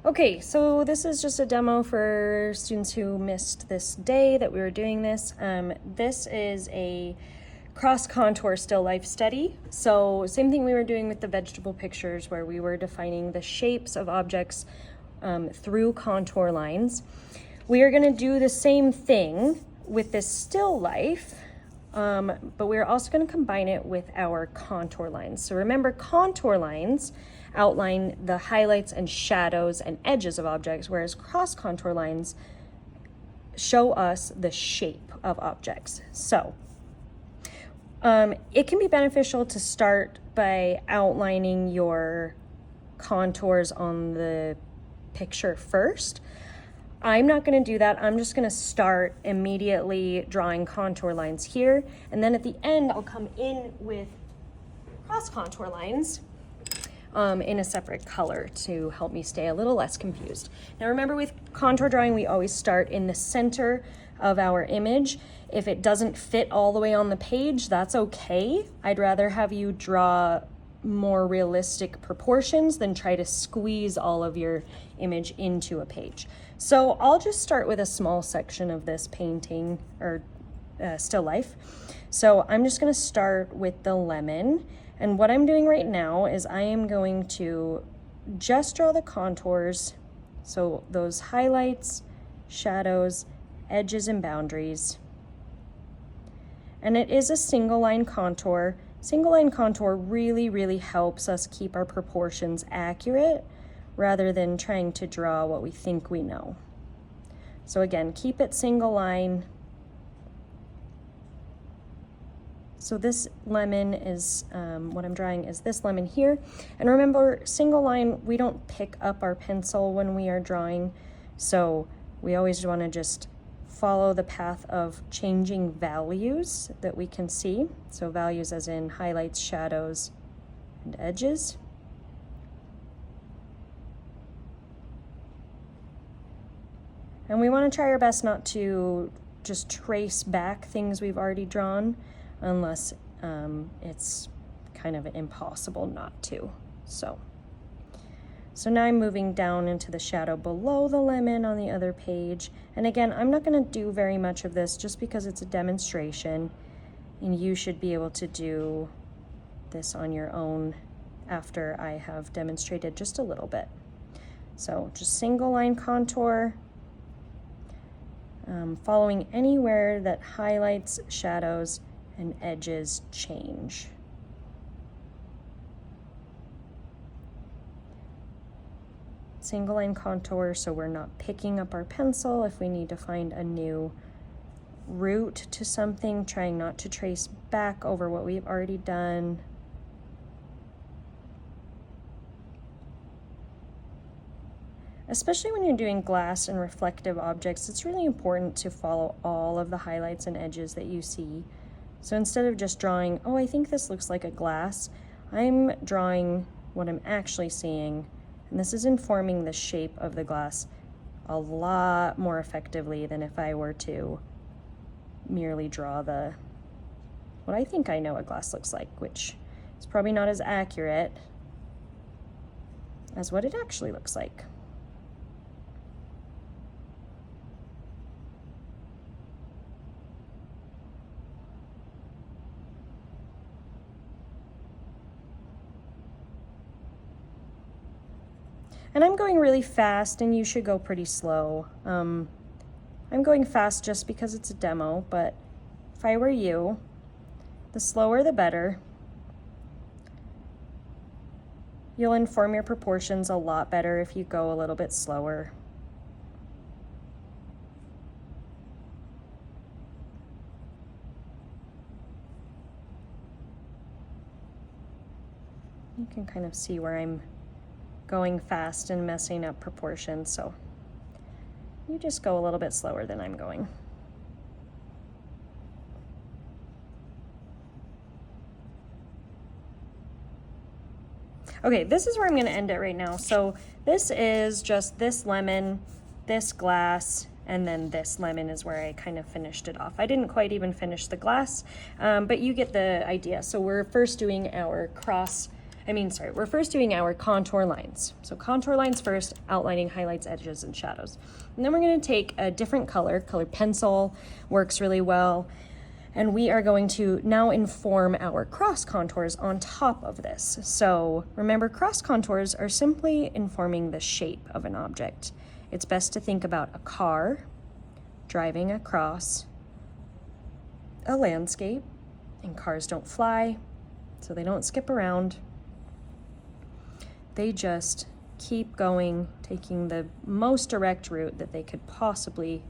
Okay, so this is just a demo for students who missed this day that we were doing this. This is a cross contour still life study. So same thing we were doing with the vegetable pictures where we were defining the shapes of objects through contour lines. We are going to do the same thing with this still life, but we're also going to combine it with our contour lines. So remember, contour lines outline the highlights and shadows and edges of objects, whereas cross contour lines show us the shape of objects. So it can be beneficial to start by outlining your contours on the picture first. I'm not going to do that. I'm just going to start immediately drawing contour lines here, and then at the end I'll come in with cross contour lines in a separate color to help me stay a little less confused. Now remember, with contour drawing we always start in the center of our image. If it doesn't fit all the way on the page, that's okay. I'd rather have you draw more realistic proportions than try to squeeze all of your image into a page. So I'll just start with a small section of this painting or still life. So I'm just going to start with the lemon, and what I'm doing right now is I am going to just draw the contours, so those highlights, shadows, edges, and boundaries. And it is a single line contour. Single line contour really helps us keep our proportions accurate rather than trying to draw what we think we know. So again, keep it single line. So this lemon is, what I'm drawing is this lemon here. And remember, single line, we don't pick up our pencil when we are drawing. So we always want to just follow the path of changing values that we can see. So values as in highlights, shadows, and edges. And we want to try our best not to just trace back things we've already drawn unless it's kind of impossible not to. So now I'm moving down into the shadow below the lemon on the other page. And again, I'm not going to do very much of this just because it's a demonstration, and you should be able to do this on your own after I have demonstrated just a little bit. So just single line contour, following anywhere that highlights, shadows, and edges change. Single line contour, so we're not picking up our pencil if we need to find a new route to something, trying not to trace back over what we've already done. Especially when you're doing glass and reflective objects, it's really important to follow all of the highlights and edges that you see. So instead of just drawing, oh, I think this looks like a glass, I'm drawing what I'm actually seeing. And this is informing the shape of the glass a lot more effectively than if I were to merely draw what I think I know a glass looks like, which is probably not as accurate as what it actually looks like. And I'm going really fast, and you should go pretty slow. I'm going fast just because it's a demo, but if I were you, the slower the better. You'll inform your proportions a lot better if you go a little bit slower. You can kind of see where I'm going fast and messing up proportions, so you just go a little bit slower than I'm going. Okay, this is where I'm going to end it right now. So this is just this lemon, this glass, and then this lemon is where I kind of finished it off. I didn't quite even finish the glass, but you get the idea. So we're first doing our cross we're first doing our contour lines. So contour lines first, outlining, highlights, edges, and shadows. And then we're going to take a different color, colored pencil works really well, and we are going to now inform our cross contours on top of this. So remember, cross contours are simply informing the shape of an object. It's best to think about a car driving across a landscape, and cars don't fly, so they don't skip around. They just keep going, taking the most direct route that they could possibly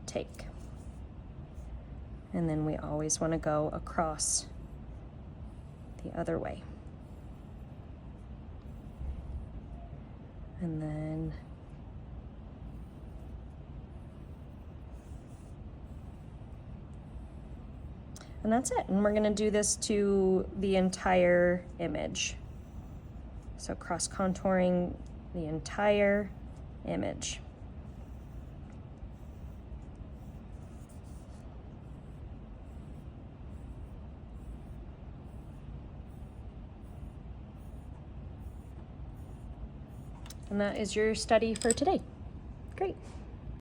take. And then we always want to go across the other way. And then that's it. And we're going to do this to the entire image. So cross contouring the entire image. And that is your study for today. Great.